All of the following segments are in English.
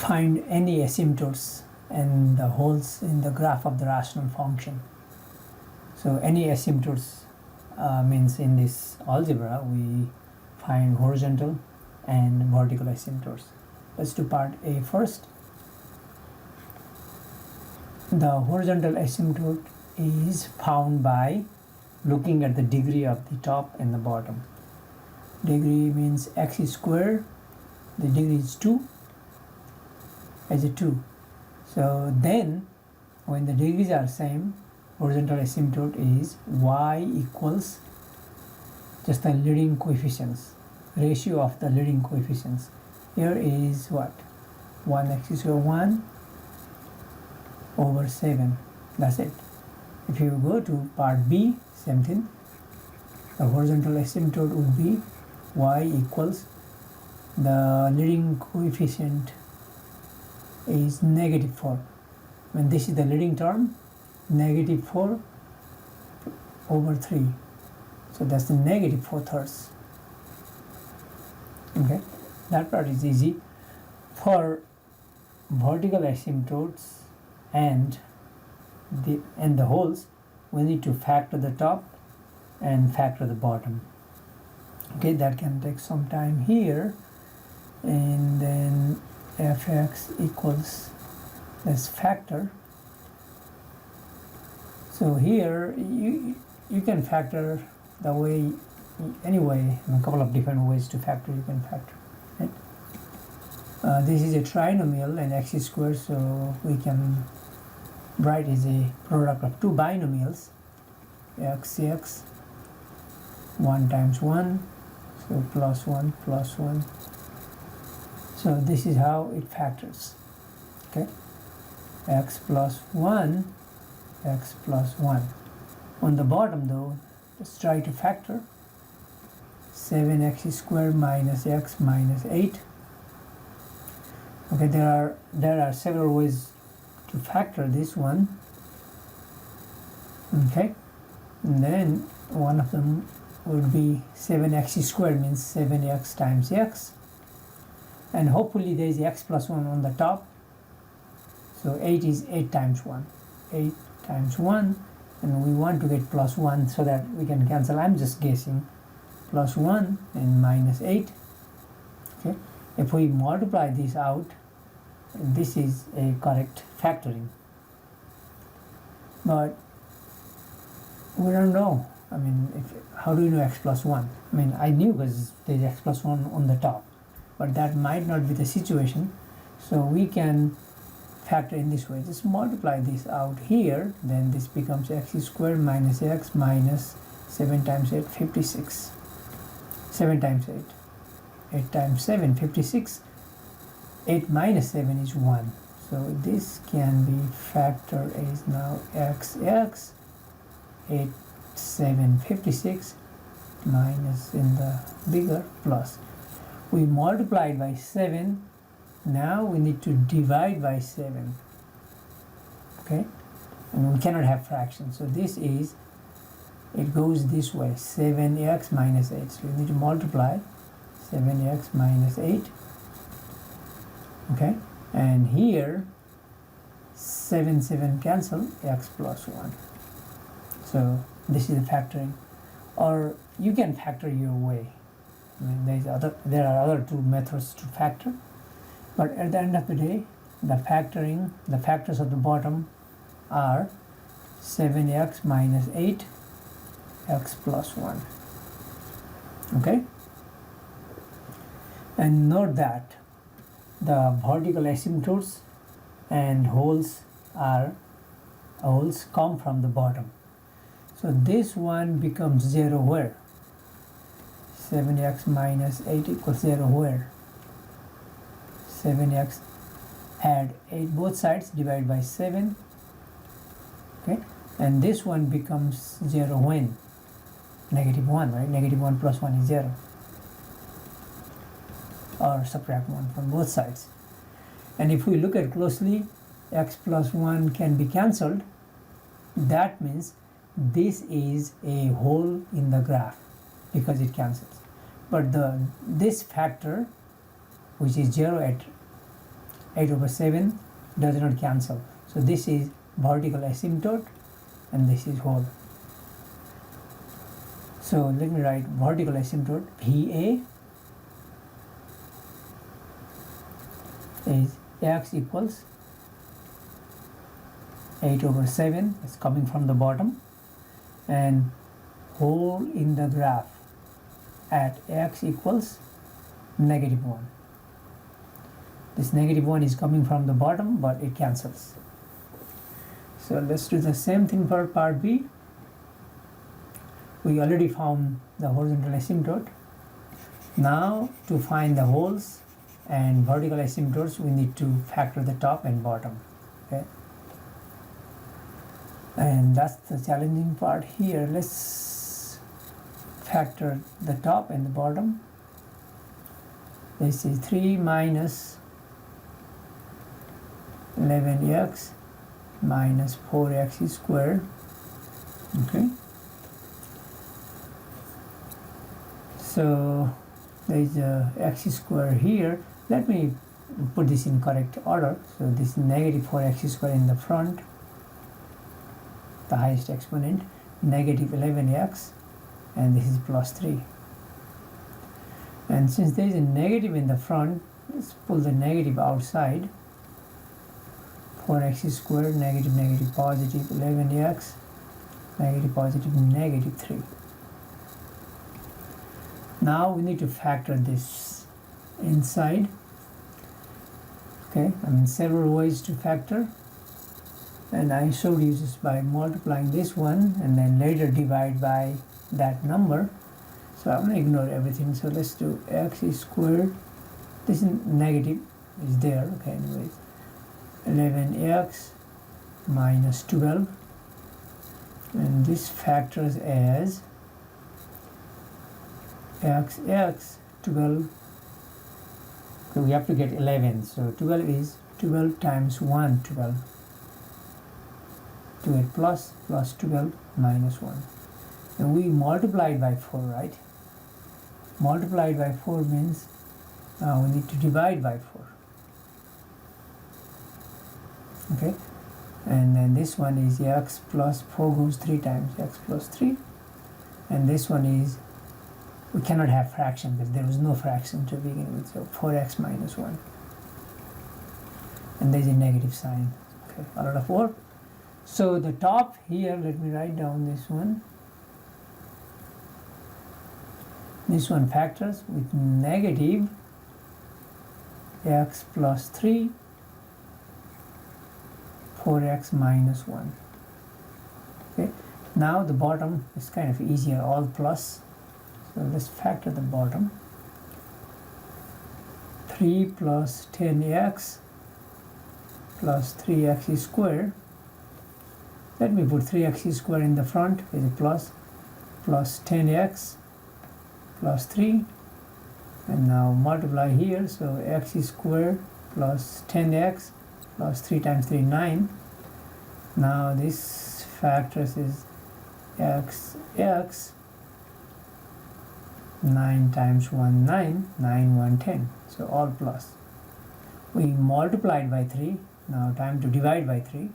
find any asymptotes and the holes in the graph of the rational function. So any asymptotes means in this algebra we find horizontal and vertical asymptotes. Let's do part A first. The horizontal asymptote is found by looking at the degree of the top and the bottom. Degree means x squared, the degree is 2, as a 2. So then when the degrees are same, horizontal asymptote is y equals just the leading coefficients, ratio of the leading coefficients. Here is what? 1x squared 1 over 7. That's it. If you go to part B, same thing. The horizontal asymptote would be y equals the leading coefficient is negative 4. When this is the leading term, negative 4 over 3. So that's the negative 4/3. Okay, that part is easy. For vertical asymptotes and the holes, we need to factor the top and factor the bottom. Okay, that can take some time here, and then fx equals, let's factor. So here you can factor the way, anyway, a couple of different ways to factor you can factor, right? This is a trinomial and x squared, so we can write is a product of two binomials, x 1 times 1, so plus 1 plus 1. So this is how it factors. Okay, x plus 1, x plus 1. On the bottom though, let's try to factor 7x squared minus x minus 8. Okay, there are several ways to factor this one. Okay, and then one of them would be 7x squared, means 7x times x, and hopefully there is x plus 1 on the top. So 8 is 8 times 1, 8 times 1, and we want to get plus 1 so that we can cancel. I'm just guessing. Plus 1 and minus 8. Okay, if we multiply this out, this is a correct factoring, but we don't know. I mean, how do you know x plus 1? I mean, I knew because there's x plus 1 on the top, but that might not be the situation. So we can factor in this way. Just multiply this out here, then this becomes x squared minus x minus 7 times 8, 56. 7 times 8. 8 times 7, 56. 8 minus 7 is 1. So this can be factor is now x 8, 7, 56 minus in the bigger plus. We multiplied by 7. Now we need to divide by 7. Okay, and we cannot have fractions. So this is, it goes this way, 7x minus 8. So we need to multiply 7x minus 8. Okay, and here 7 cancel, x plus 1. So this is the factoring, or you can factor your way. I mean, there are other two methods to factor, but at the end of the day, the factors at the bottom are 7x minus 8, x plus 1. Okay, and note that the vertical asymptotes and holes come from the bottom. So this one becomes 0 where? 7x minus 8 equals 0 where? 7x, add 8 both sides, divide by 7. Okay, and this one becomes 0 when? Negative 1, right? Negative 1 plus 1 is 0. Or subtract 1 from both sides. And if we look at closely, x plus 1 can be cancelled. That means this is a hole in the graph because it cancels. But this factor, which is 0 at 8 over 7 does not cancel. So this is vertical asymptote and this is whole. So let me write vertical asymptote. VA is x equals 8 over 7, it's coming from the bottom, and hole in the graph at x equals -1. This -1 is coming from the bottom, but it cancels. So let's do the same thing for part B. We already found the horizontal asymptote. Now to find the holes and vertical asymptotes, we need to factor the top and bottom. Okay, and that's the challenging part here. Let's factor the top and the bottom. This is 3 minus 11x minus 4x squared. Okay, so there is a x squared here. Let me put this in correct order. So this is negative 4x squared in the front, the highest exponent, negative 11x, and this is plus 3. And since there is a negative in the front, let's pull the negative outside. 4x squared, negative, negative, positive 11x, negative, positive, negative 3. Now we need to factor this inside. Okay, I mean several ways to factor, and I showed you just by multiplying this one and then later divide by that number. So I'm going to ignore everything. So let's do x squared. This is negative is there. Okay, anyways, 11x minus 12, and this factors as x 12. So we have to get 11. So 12 is 12 times 1, 12. To get plus 12 minus 1. And we multiplied by 4, right? Multiplied by 4 means now we need to divide by 4. Okay? And then this one is x plus 4 goes 3 times, x plus 3. And this one is, we cannot have fraction because there was no fraction to begin with, so 4x minus 1. And there's a negative sign. Okay, a lot of work. So the top here, let me write down this one. This one factors with negative x plus 3, 4x minus 1. Okay, now the bottom is kind of easier, all plus. So let's factor the bottom. 3 plus 10x plus 3x squared. Let me put 3x squared in the front is a plus 10x plus 3, and now multiply here. So x squared plus 10x plus 3 times 3, 9. Now this factors is x 9 times 1, 9, 9, 1, 10. So all plus. We multiplied by 3. Now time to divide by 3.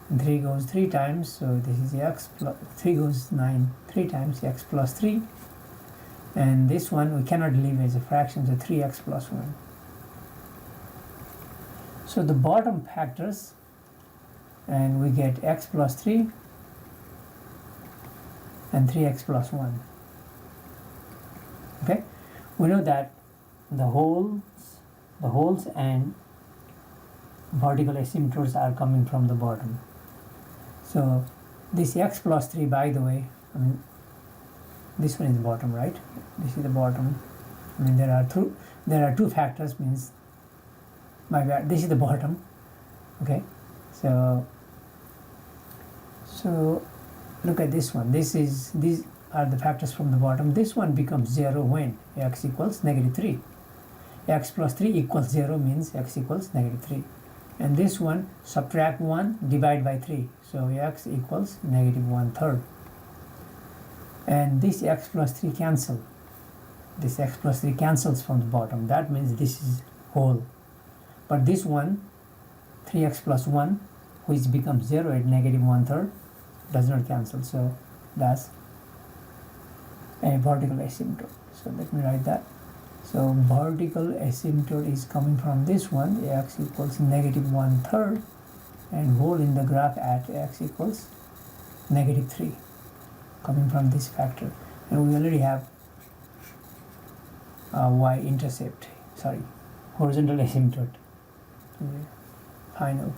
And 3 goes 3 times, so this is x plus 3 goes 9 3 times, x plus 3. And this one we cannot leave as a fraction, so 3x plus 1. So the bottom factors, and we get x plus 3 and 3x plus 1. Okay, we know that the holes and vertical asymptotes are coming from the bottom. So this x plus 3, by the way, I mean this one is the bottom, right? This is the bottom. I mean there are two factors, means my bad, this is the bottom. Okay, so look at this one. These are the factors from the bottom. This one becomes 0 when x equals -3. X plus 3 equals 0 means x equals -3. And this one, subtract 1, divide by 3. So x equals -1/3. And this x plus 3 cancel. This x plus 3 cancels from the bottom. That means this is whole. But this one, 3x plus 1, which becomes 0 at negative 1/3, does not cancel. So that's a vertical asymptote. So let me write that. So vertical asymptote is coming from this one, x equals negative 1/3, and hole in the graph at x equals negative 3, coming from this factor. And we already have y-intercept, sorry, horizontal asymptote. Final.